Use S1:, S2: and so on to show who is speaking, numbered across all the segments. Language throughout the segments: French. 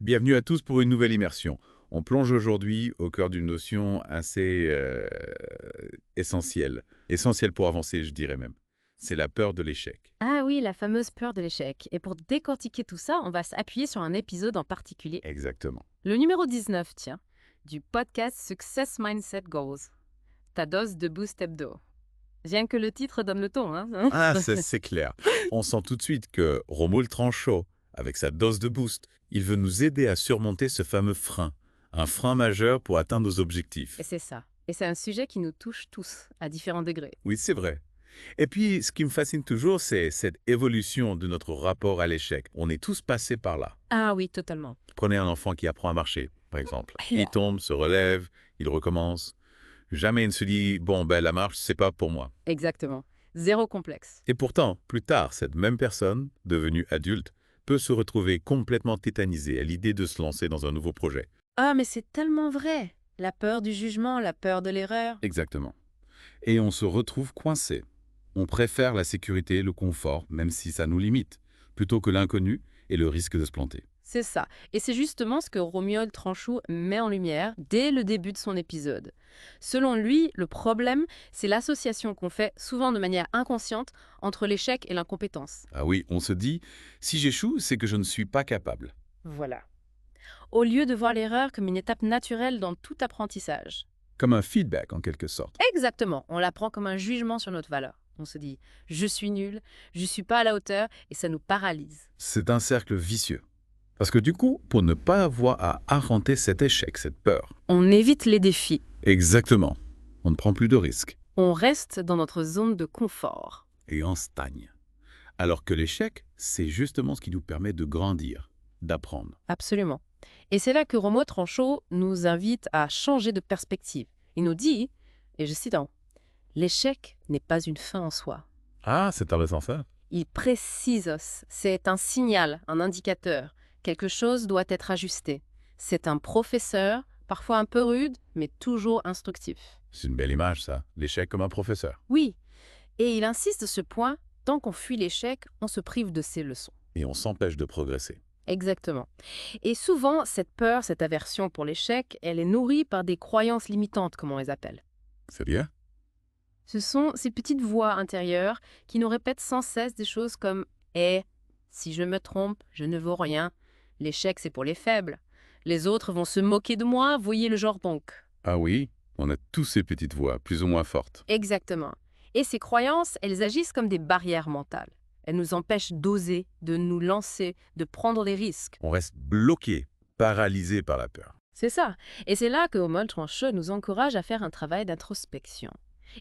S1: Bienvenue à tous pour une nouvelle immersion. On plonge aujourd'hui au cœur d'une notion assez essentielle pour avancer, je dirais même. C'est la peur de l'échec.
S2: Ah oui, la fameuse peur de l'échec. Et pour décortiquer tout ça, on va s'appuyer sur un épisode en particulier.
S1: Exactement.
S2: Le numéro 19, tiens, du podcast Success Mindset Goals. Ta dose de boost hebdo. Rien que le titre donne le ton, hein.
S1: Ah, c'est clair. On sent tout de suite que Romuald Tranchot, avec sa dose de boost, il veut nous aider à surmonter ce fameux frein. Un frein majeur pour atteindre nos objectifs.
S2: Et c'est ça. Et c'est un sujet qui nous touche tous, à différents degrés.
S1: Oui, c'est vrai. Et puis, ce qui me fascine toujours, c'est cette évolution de notre rapport à l'échec. On est tous passés par là.
S2: Ah oui, totalement.
S1: Prenez un enfant qui apprend à marcher, par exemple. Il tombe, se relève, il recommence. Jamais il ne se dit « bon, la marche, c'est pas pour moi ».
S2: Exactement. Zéro complexe.
S1: Et pourtant, plus tard, cette même personne, devenue adulte, peut se retrouver complètement tétanisée à l'idée de se lancer dans un nouveau projet.
S2: Ah, mais c'est tellement vrai. La peur du jugement, la peur de l'erreur.
S1: Exactement. Et on se retrouve coincé. On préfère la sécurité, le confort, même si ça nous limite, plutôt que l'inconnu et le risque de se planter.
S2: C'est ça. Et c'est justement ce que Romuald Tranchot met en lumière dès le début de son épisode. Selon lui, le problème, c'est l'association qu'on fait, souvent de manière inconsciente, entre l'échec et l'incompétence.
S1: Ah oui, on se dit « si j'échoue, c'est que je ne suis pas capable ».
S2: Voilà. Au lieu de voir l'erreur comme une étape naturelle dans tout apprentissage.
S1: Comme un feedback en quelque sorte.
S2: Exactement. On la prend comme un jugement sur notre valeur. On se dit « je suis nul, je suis pas à la hauteur » et ça nous paralyse.
S1: C'est un cercle vicieux. Parce que du coup, pour ne pas avoir à affronter cet échec, cette peur.
S2: On évite les défis.
S1: Exactement. On ne prend plus de risques.
S2: On reste dans notre zone de confort.
S1: Et on stagne. Alors que l'échec, c'est justement ce qui nous permet de grandir, d'apprendre.
S2: Absolument. Et c'est là que Romuald Tranchot nous invite à changer de perspective. Il nous dit, et je cite, « l'échec n'est pas une fin en soi.
S1: Ah, c'est intéressant ça. »
S2: Il précise, c'est un signal, un indicateur. Quelque chose doit être ajusté. C'est un professeur, parfois un peu rude, mais toujours instructif.
S1: C'est une belle image ça, l'échec comme un professeur.
S2: Oui, et il insiste sur ce point, tant qu'on fuit l'échec, on se prive de ses leçons.
S1: Et on s'empêche de progresser.
S2: Exactement. Et souvent, cette peur, cette aversion pour l'échec, elle est nourrie par des croyances limitantes, comme on les appelle.
S1: C'est bien.
S2: Ce sont ces petites voix intérieures qui nous répètent sans cesse des choses comme « Eh, si je me trompe, je ne vaux rien. L'échec, c'est pour les faibles. Les autres vont se moquer de moi, voyez le genre donc. »
S1: Ah oui, on a tous ces petites voix, plus ou moins fortes.
S2: Exactement. Et ces croyances, elles agissent comme des barrières mentales. Elles nous empêchent d'oser, de nous lancer, de prendre des risques.
S1: On reste bloqué, paralysé par la peur.
S2: C'est ça. Et c'est là que Romuald Tranchot nous encourage à faire un travail d'introspection.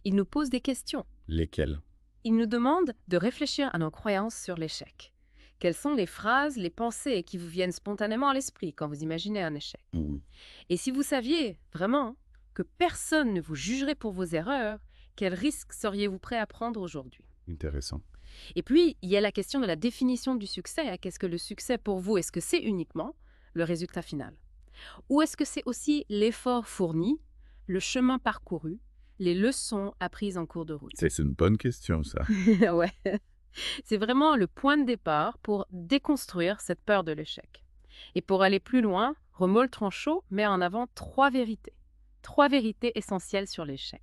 S2: Il nous pose des questions.
S1: Lesquelles?
S2: Il nous demande de réfléchir à nos croyances sur l'échec. Quelles sont les phrases, les pensées qui vous viennent spontanément à l'esprit quand vous imaginez un échec?
S1: Oui.
S2: Et si vous saviez, vraiment, que personne ne vous jugerait pour vos erreurs, quels risques seriez-vous prêt à prendre aujourd'hui?
S1: Intéressant.
S2: Et puis, il y a la question de la définition du succès. Qu'est-ce que le succès pour vous? Est-ce que c'est uniquement le résultat final? Ou est-ce que c'est aussi l'effort fourni, le chemin parcouru, les leçons apprises en cours de route?
S1: C'est une bonne question ça.
S2: Ouais. C'est vraiment le point de départ pour déconstruire cette peur de l'échec. Et pour aller plus loin, Romuald Tranchot met en avant trois vérités. Trois vérités essentielles sur l'échec.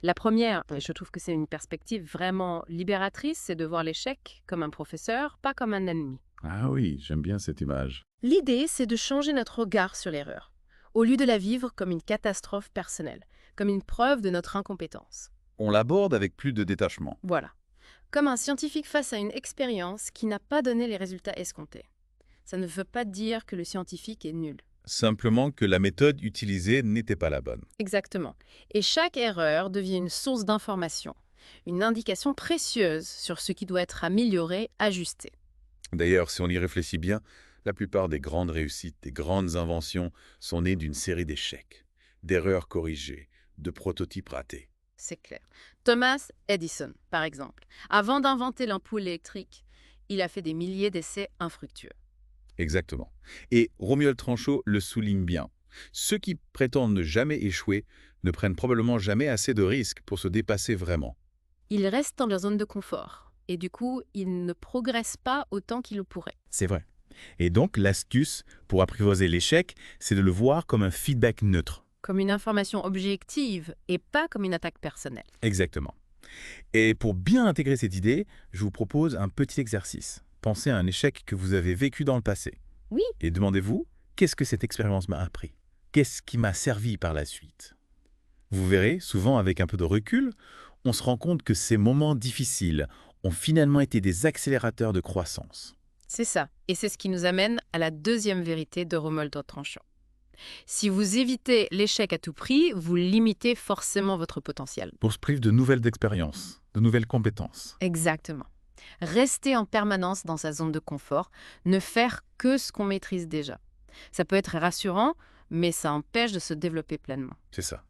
S2: La première, et je trouve que c'est une perspective vraiment libératrice, c'est de voir l'échec comme un professeur, pas comme un ennemi.
S1: Ah oui, j'aime bien cette image.
S2: L'idée, c'est de changer notre regard sur l'erreur, au lieu de la vivre comme une catastrophe personnelle, comme une preuve de notre incompétence.
S1: On l'aborde avec plus de détachement.
S2: Voilà. Comme un scientifique face à une expérience qui n'a pas donné les résultats escomptés. Ça ne veut pas dire que le scientifique est nul.
S1: Simplement que la méthode utilisée n'était pas la bonne.
S2: Exactement. Et chaque erreur devient une source d'information, une indication précieuse sur ce qui doit être amélioré, ajusté.
S1: D'ailleurs, si on y réfléchit bien, la plupart des grandes réussites, des grandes inventions sont nées d'une série d'échecs, d'erreurs corrigées, de prototypes ratés.
S2: C'est clair. Thomas Edison, par exemple, avant d'inventer l'ampoule électrique, il a fait des milliers d'essais infructueux.
S1: Exactement. Et Romuald Tranchot le souligne bien. Ceux qui prétendent ne jamais échouer ne prennent probablement jamais assez de risques pour se dépasser vraiment.
S2: Ils restent dans leur zone de confort et du coup, ils ne progressent pas autant qu'ils le pourraient.
S1: C'est vrai. Et donc, l'astuce pour apprivoiser l'échec, c'est de le voir comme un feedback neutre.
S2: Comme une information objective et pas comme une attaque personnelle.
S1: Exactement. Et pour bien intégrer cette idée, je vous propose un petit exercice. Pensez à un échec que vous avez vécu dans le passé.
S2: Oui.
S1: Et demandez-vous, qu'est-ce que cette expérience m'a appris? Qu'est-ce qui m'a servi par la suite? Vous verrez, souvent avec un peu de recul, on se rend compte que ces moments difficiles ont finalement été des accélérateurs de croissance.
S2: C'est ça. Et c'est ce qui nous amène à la deuxième vérité de Romuald Tranchant. Si vous évitez l'échec à tout prix, vous limitez forcément votre potentiel.
S1: Pour se priver de nouvelles expériences, de nouvelles compétences.
S2: Exactement. Rester en permanence dans sa zone de confort, ne faire que ce qu'on maîtrise déjà. Ça peut être rassurant, mais ça empêche de se développer pleinement.
S1: C'est ça.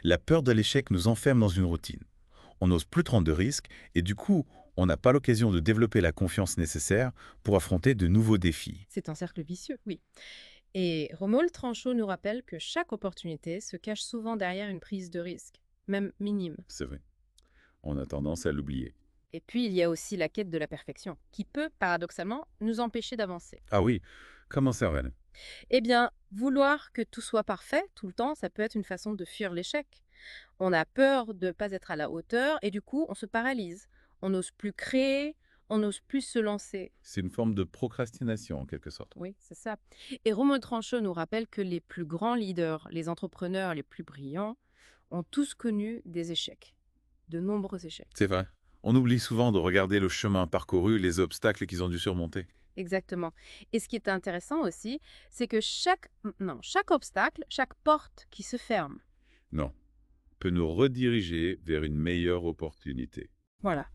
S1: La peur de l'échec nous enferme dans une routine. On n'ose plus prendre de risques et du coup, on n'a pas l'occasion de développer la confiance nécessaire pour affronter de nouveaux défis.
S2: C'est un cercle vicieux, oui. Et Romuald Tranchot nous rappelle que chaque opportunité se cache souvent derrière une prise de risque, même minime.
S1: C'est vrai. On a tendance à l'oublier.
S2: Et puis, il y a aussi la quête de la perfection, qui peut, paradoxalement, nous empêcher d'avancer.
S1: Ah oui, comment ça, Ren?
S2: Eh bien, vouloir que tout soit parfait tout le temps, ça peut être une façon de fuir l'échec. On a peur de ne pas être à la hauteur et du coup, on se paralyse. On n'ose plus créer, on n'ose plus se lancer.
S1: C'est une forme de procrastination, en quelque sorte.
S2: Oui, c'est ça. Et Romuald Tranchot nous rappelle que les plus grands leaders, les entrepreneurs les plus brillants, ont tous connu des échecs, de nombreux échecs.
S1: C'est vrai. On oublie souvent de regarder le chemin parcouru, les obstacles qu'ils ont dû surmonter.
S2: Exactement. Et ce qui est intéressant aussi, c'est que chaque obstacle, chaque porte qui se ferme,
S1: Non. Peut nous rediriger vers une meilleure opportunité.
S2: voilà,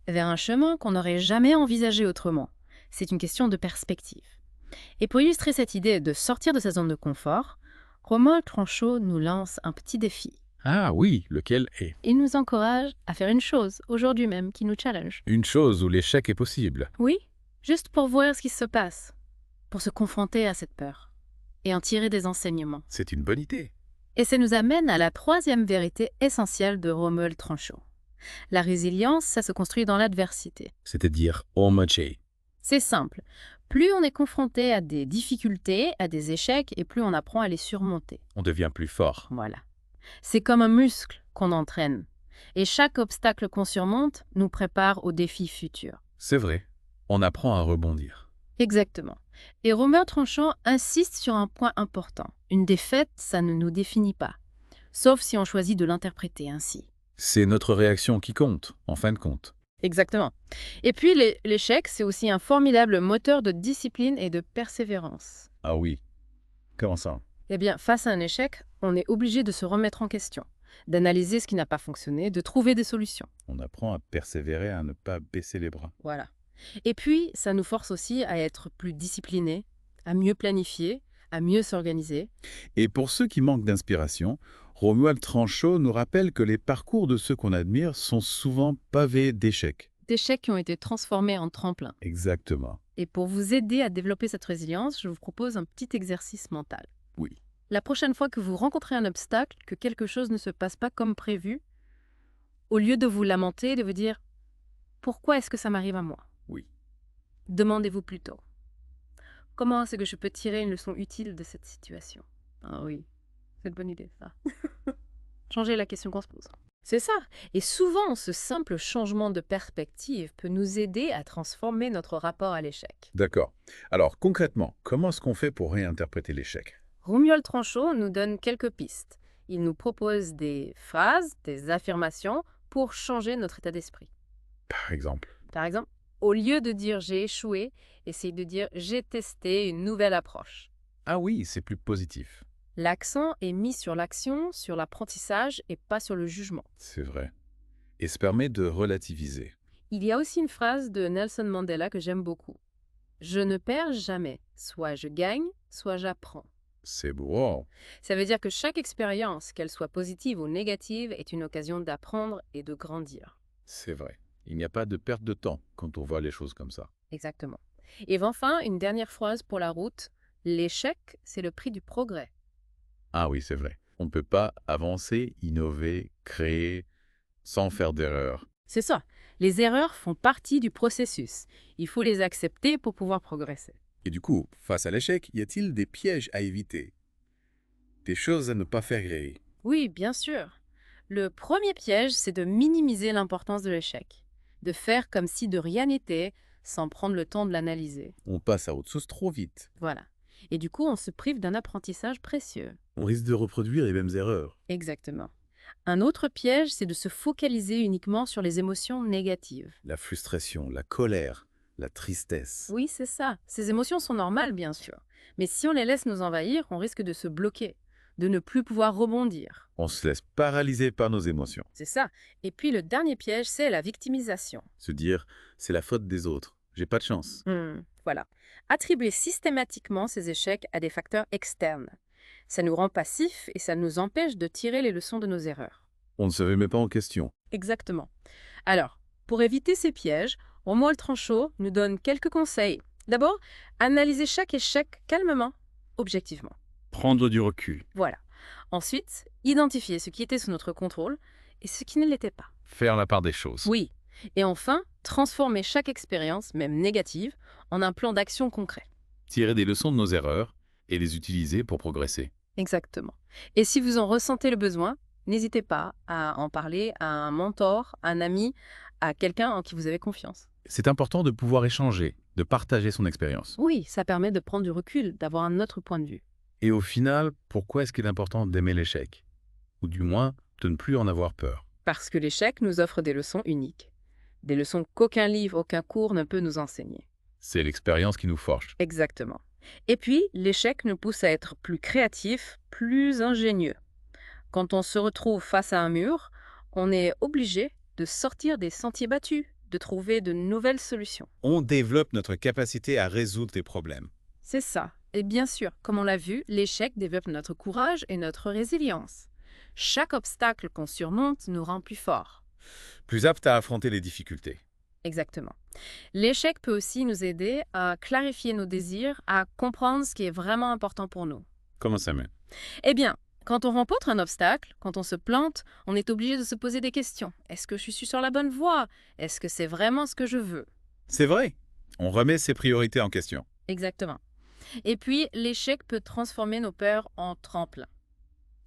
S2: vers un chemin qu'on n'aurait jamais envisagé autrement. C'est une question de perspective. Et pour illustrer cette idée de sortir de sa zone de confort, Romuald Tranchot nous lance un petit défi.
S1: Ah oui, lequel est?
S2: Il nous encourage à faire une chose, aujourd'hui même, qui nous challenge.
S1: Une chose où l'échec est possible.
S2: Oui, juste pour voir ce qui se passe, pour se confronter à cette peur et en tirer des enseignements.
S1: C'est une bonne idée.
S2: Et ça nous amène à la troisième vérité essentielle de Romuald Tranchot. La résilience, ça se construit dans l'adversité.
S1: C'est-à-dire Omache.
S2: C'est simple. Plus on est confronté à des difficultés, à des échecs, et plus on apprend à les surmonter.
S1: On devient plus fort.
S2: Voilà. C'est comme un muscle qu'on entraîne. Et chaque obstacle qu'on surmonte nous prépare aux défis futurs.
S1: C'est vrai. On apprend à rebondir.
S2: Exactement. Et Romuald Tranchant insiste sur un point important. Une défaite, ça ne nous définit pas. Sauf si on choisit de l'interpréter ainsi.
S1: C'est notre réaction qui compte, en fin de compte.
S2: Exactement. Et puis l'échec, c'est aussi un formidable moteur de discipline et de persévérance.
S1: Ah oui. Comment ça?
S2: Eh bien, face à un échec, on est obligé de se remettre en question, d'analyser ce qui n'a pas fonctionné, de trouver des solutions.
S1: On apprend à persévérer, à ne pas baisser les bras.
S2: Voilà. Et puis, ça nous force aussi à être plus disciplinés, à mieux planifier, à mieux s'organiser.
S1: Et pour ceux qui manquent d'inspiration, Romuald Tranchot nous rappelle que les parcours de ceux qu'on admire sont souvent pavés d'échecs.
S2: D'échecs qui ont été transformés en tremplins.
S1: Exactement.
S2: Et pour vous aider à développer cette résilience, je vous propose un petit exercice mental.
S1: Oui.
S2: La prochaine fois que vous rencontrez un obstacle, que quelque chose ne se passe pas comme prévu, au lieu de vous lamenter, de vous dire « Pourquoi est-ce que ça m'arrive à moi ?»
S1: Oui.
S2: Demandez-vous plutôt « Comment est-ce que je peux tirer une leçon utile de cette situation ?» Ah oui, c'est une bonne idée, ça. Changer la question qu'on se pose. C'est ça. Et souvent, ce simple changement de perspective peut nous aider à transformer notre rapport à l'échec.
S1: D'accord. Alors, concrètement, comment est-ce qu'on fait pour réinterpréter l'échec?
S2: Romuald Tranchot nous donne quelques pistes. Il nous propose des phrases, des affirmations pour changer notre état d'esprit.
S1: Par exemple.
S2: Par exemple, au lieu de dire « j'ai échoué », essayez de dire « j'ai testé une nouvelle approche ».
S1: Ah oui, c'est plus positif.
S2: L'accent est mis sur l'action, sur l'apprentissage et pas sur le jugement.
S1: C'est vrai. Et se permet de relativiser.
S2: Il y a aussi une phrase de Nelson Mandela que j'aime beaucoup. « Je ne perds jamais. Soit je gagne, soit j'apprends. »
S1: C'est beau.
S2: Ça veut dire que chaque expérience, qu'elle soit positive ou négative, est une occasion d'apprendre et de grandir.
S1: C'est vrai. Il n'y a pas de perte de temps quand on voit les choses comme ça.
S2: Exactement. Et enfin, une dernière phrase pour la route. L'échec, c'est le prix du progrès.
S1: Ah oui, c'est vrai. On ne peut pas avancer, innover, créer sans faire d'erreurs.
S2: C'est ça. Les erreurs font partie du processus. Il faut les accepter pour pouvoir progresser.
S1: Et du coup, face à l'échec, y a-t-il des pièges à éviter? Des choses à ne pas faire griller?
S2: Oui, bien sûr. Le premier piège, c'est de minimiser l'importance de l'échec, de faire comme si de rien n'était, sans prendre le temps de l'analyser.
S1: On passe à autre chose trop vite.
S2: Voilà. Et du coup, on se prive d'un apprentissage précieux.
S1: On risque de reproduire les mêmes erreurs.
S2: Exactement. Un autre piège, c'est de se focaliser uniquement sur les émotions négatives.
S1: La frustration, la colère, la tristesse.
S2: Oui, c'est ça. Ces émotions sont normales, bien sûr. Mais si on les laisse nous envahir, on risque de se bloquer, de ne plus pouvoir rebondir.
S1: On se laisse paralyser par nos émotions.
S2: C'est ça. Et puis le dernier piège, c'est la victimisation.
S1: Se dire, c'est la faute des autres. J'ai pas de chance.
S2: Voilà. Attribuer systématiquement ces échecs à des facteurs externes. Ça nous rend passifs et ça nous empêche de tirer les leçons de nos erreurs.
S1: On ne se remet pas en question.
S2: Exactement. Alors, pour éviter ces pièges, Romuald Tranchot nous donne quelques conseils. D'abord, analyser chaque échec calmement, objectivement.
S1: Prendre du recul.
S2: Voilà. Ensuite, identifier ce qui était sous notre contrôle et ce qui ne l'était pas.
S1: Faire la part des choses.
S2: Oui. Et enfin, transformer chaque expérience, même négative, en un plan d'action concret.
S1: Tirer des leçons de nos erreurs et les utiliser pour progresser.
S2: Exactement. Et si vous en ressentez le besoin, n'hésitez pas à en parler à un mentor, un ami, à quelqu'un en qui vous avez confiance.
S1: C'est important de pouvoir échanger, de partager son expérience.
S2: Oui, ça permet de prendre du recul, d'avoir un autre point de vue.
S1: Et au final, pourquoi est-ce qu'il est important d'aimer l'échec? Ou du moins, de ne plus en avoir peur.
S2: Parce que l'échec nous offre des leçons uniques. Des leçons qu'aucun livre, aucun cours ne peut nous enseigner.
S1: C'est l'expérience qui nous forge.
S2: Exactement. Et puis, l'échec nous pousse à être plus créatifs, plus ingénieux. Quand on se retrouve face à un mur, on est obligé de sortir des sentiers battus, de trouver de nouvelles solutions.
S1: On développe notre capacité à résoudre des problèmes.
S2: C'est ça. Et bien sûr, comme on l'a vu, l'échec développe notre courage et notre résilience. Chaque obstacle qu'on surmonte nous rend plus forts.
S1: Plus apte à affronter les difficultés.
S2: Exactement. L'échec peut aussi nous aider à clarifier nos désirs, à comprendre ce qui est vraiment important pour nous.
S1: Comment ça met?
S2: Eh bien, quand on rencontre un obstacle, quand on se plante, on est obligé de se poser des questions. Est-ce que je suis sur la bonne voie? Est-ce que c'est vraiment ce que je veux?
S1: C'est vrai. On remet ses priorités en question.
S2: Exactement. Et puis, l'échec peut transformer nos peurs en tremplin.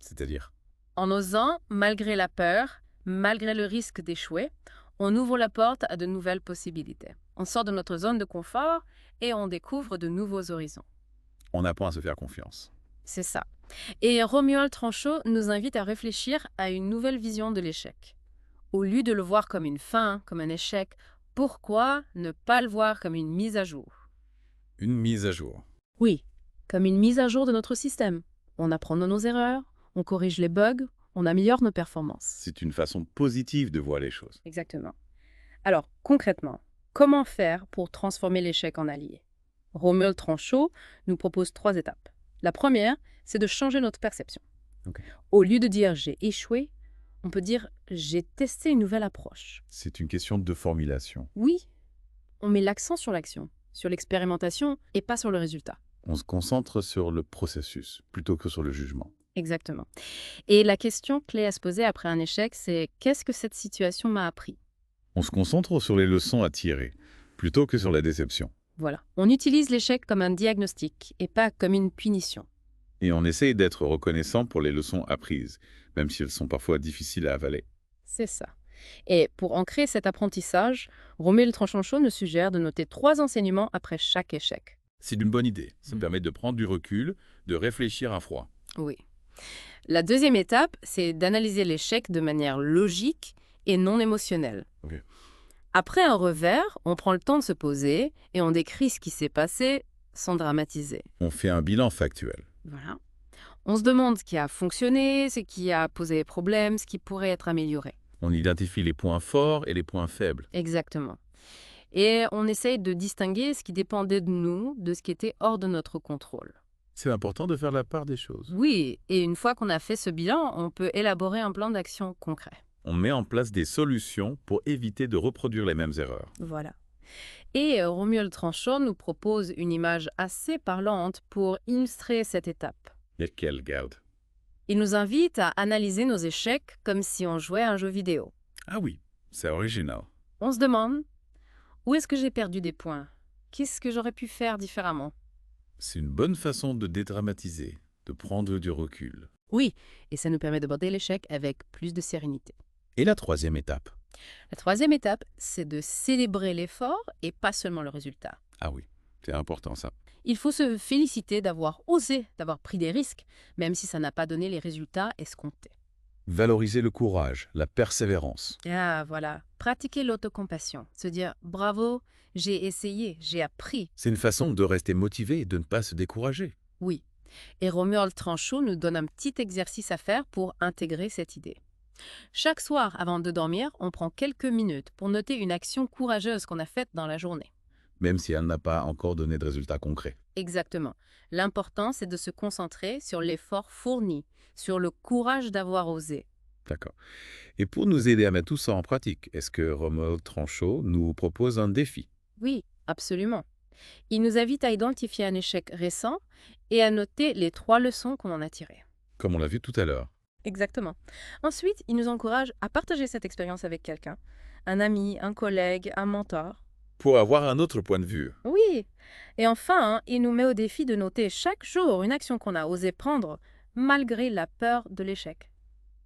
S1: C'est-à-dire?
S2: En osant, malgré la peur, malgré le risque d'échouer, on ouvre la porte à de nouvelles possibilités. On sort de notre zone de confort et on découvre de nouveaux horizons.
S1: On apprend à se faire confiance.
S2: C'est ça. Et Romuald Tranchot nous invite à réfléchir à une nouvelle vision de l'échec. Au lieu de le voir comme une fin, comme un échec, pourquoi ne pas le voir comme une mise à jour?
S1: Une mise à jour.
S2: Oui, comme une mise à jour de notre système. On apprend de nos erreurs, on corrige les bugs, on améliore nos performances.
S1: C'est une façon positive de voir les choses.
S2: Exactement. Alors, concrètement, comment faire pour transformer l'échec en allié? Romuald Tranchot nous propose 3 étapes. La première, c'est de changer notre perception.
S1: Ok.
S2: Au lieu de dire « j'ai échoué », on peut dire « j'ai testé une nouvelle approche ».
S1: C'est une question de formulation.
S2: Oui, on met l'accent sur l'action, sur l'expérimentation et pas sur le résultat.
S1: On se concentre sur le processus plutôt que sur le jugement.
S2: Exactement. Et la question clé à se poser après un échec, c'est « qu'est-ce que cette situation m'a appris ?»
S1: On se concentre sur les leçons à tirer plutôt que sur la déception.
S2: Voilà. On utilise l'échec comme un diagnostic et pas comme une punition.
S1: Et on essaye d'être reconnaissant pour les leçons apprises, même si elles sont parfois difficiles à avaler.
S2: C'est ça. Et pour ancrer cet apprentissage, Romuald Tranchot nous suggère de noter 3 enseignements après chaque échec.
S1: C'est une bonne idée. Ça permet de prendre du recul, de réfléchir à froid.
S2: Oui. La deuxième étape, c'est d'analyser l'échec de manière logique et non émotionnelle.
S1: Ok.
S2: Après un revers, on prend le temps de se poser et on décrit ce qui s'est passé sans dramatiser.
S1: On fait un bilan factuel.
S2: Voilà. On se demande ce qui a fonctionné, ce qui a posé problème, ce qui pourrait être amélioré.
S1: On identifie les points forts et les points faibles.
S2: Exactement. Et on essaye de distinguer ce qui dépendait de nous de ce qui était hors de notre contrôle.
S1: C'est important de faire la part des choses.
S2: Oui, et une fois qu'on a fait ce bilan, on peut élaborer un plan d'action concret.
S1: On met en place des solutions pour éviter de reproduire les mêmes erreurs.
S2: Voilà. Et Romuald Tranchot nous propose une image assez parlante pour illustrer cette étape.
S1: Lesquelles, garde?
S2: Il nous invite à analyser nos échecs comme si on jouait à un jeu vidéo.
S1: Ah oui, c'est original.
S2: On se demande, où est-ce que j'ai perdu des points? Qu'est-ce que j'aurais pu faire différemment?
S1: C'est une bonne façon de dédramatiser, de prendre du recul.
S2: Oui, et ça nous permet d'aborder l'échec avec plus de sérénité.
S1: Et la troisième étape?
S2: La troisième étape, c'est de célébrer l'effort et pas seulement le résultat.
S1: Ah oui, c'est important ça.
S2: Il faut se féliciter d'avoir osé, d'avoir pris des risques, même si ça n'a pas donné les résultats escomptés.
S1: Valoriser le courage, la persévérance.
S2: Ah, voilà. Pratiquer l'autocompassion. Se dire bravo, j'ai essayé, j'ai appris.
S1: C'est une façon de rester motivé et de ne pas se décourager.
S2: Oui. Et Romuald Tranchot nous donne un petit exercice à faire pour intégrer cette idée. Chaque soir, avant de dormir, on prend quelques minutes pour noter une action courageuse qu'on a faite dans la journée.
S1: Même si elle n'a pas encore donné de résultats concrets.
S2: Exactement. L'important, c'est de se concentrer sur l'effort fourni, sur le courage d'avoir osé.
S1: D'accord. Et pour nous aider à mettre tout ça en pratique, est-ce que Romuald Tranchot nous propose un défi?
S2: Oui, absolument. Il nous invite à identifier un échec récent et à noter les 3 leçons qu'on en a tirées.
S1: Comme on l'a vu tout à l'heure.
S2: Exactement. Ensuite, il nous encourage à partager cette expérience avec quelqu'un, un ami, un collègue, un mentor.
S1: Pour avoir un autre point de vue.
S2: Oui. Et enfin, il nous met au défi de noter chaque jour une action qu'on a osé prendre, malgré la peur de l'échec.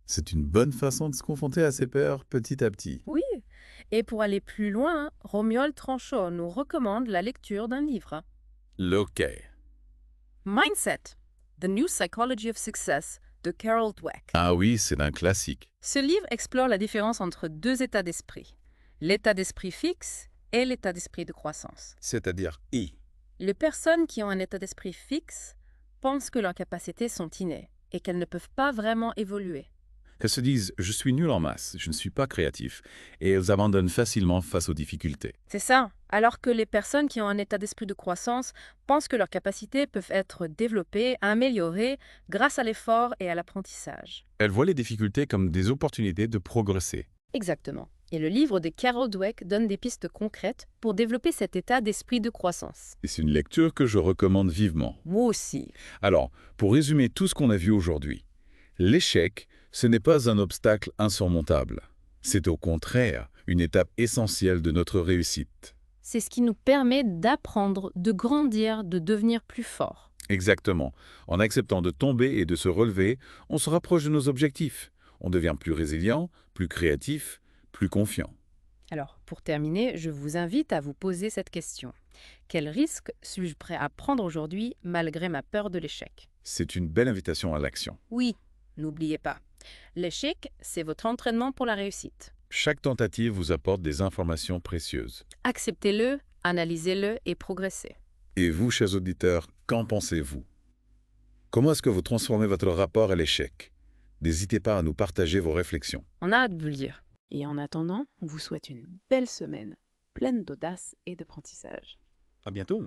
S1: C'est une bonne façon de se confronter à ses peurs petit à petit.
S2: Oui. Et pour aller plus loin, Romuald Tranchot nous recommande la lecture d'un livre.
S1: OK.
S2: Mindset, The New Psychology of Success de Carol Dweck.
S1: Ah oui, c'est un classique.
S2: Ce livre explore la différence entre 2 états d'esprit, l'état d'esprit fixe et l'état d'esprit de croissance.
S1: C'est-à-dire I.
S2: Les personnes qui ont un état d'esprit fixe pensent que leurs capacités sont innées et qu'elles ne peuvent pas vraiment évoluer.
S1: Elles se disent « je suis nul en maths, je ne suis pas créatif » et elles abandonnent facilement face aux difficultés.
S2: C'est ça. Alors que les personnes qui ont un état d'esprit de croissance pensent que leurs capacités peuvent être développées, améliorées grâce à l'effort et à l'apprentissage.
S1: Elles voient les difficultés comme des opportunités de progresser.
S2: Exactement. Et le livre de Carol Dweck donne des pistes concrètes pour développer cet état d'esprit de croissance.
S1: Et c'est une lecture que je recommande vivement.
S2: Moi aussi.
S1: Alors, pour résumer tout ce qu'on a vu aujourd'hui, l'échec, ce n'est pas un obstacle insurmontable. C'est au contraire une étape essentielle de notre réussite.
S2: C'est ce qui nous permet d'apprendre, de grandir, de devenir plus fort.
S1: Exactement. En acceptant de tomber et de se relever, on se rapproche de nos objectifs. On devient plus résilient, plus créatif, plus confiant.
S2: Alors, pour terminer, je vous invite à vous poser cette question. Quel risque suis-je prêt à prendre aujourd'hui malgré ma peur de l'échec?
S1: C'est une belle invitation à l'action.
S2: Oui, n'oubliez pas. L'échec, c'est votre entraînement pour la réussite.
S1: Chaque tentative vous apporte des informations précieuses.
S2: Acceptez-le, analysez-le et progressez.
S1: Et vous, chers auditeurs, qu'en pensez-vous? Comment est-ce que vous transformez votre rapport à l'échec? N'hésitez pas à nous partager vos réflexions.
S2: On a hâte de vous le dire.
S3: Et en attendant, on vous souhaite une belle semaine, pleine d'audace et d'apprentissage.
S1: À bientôt!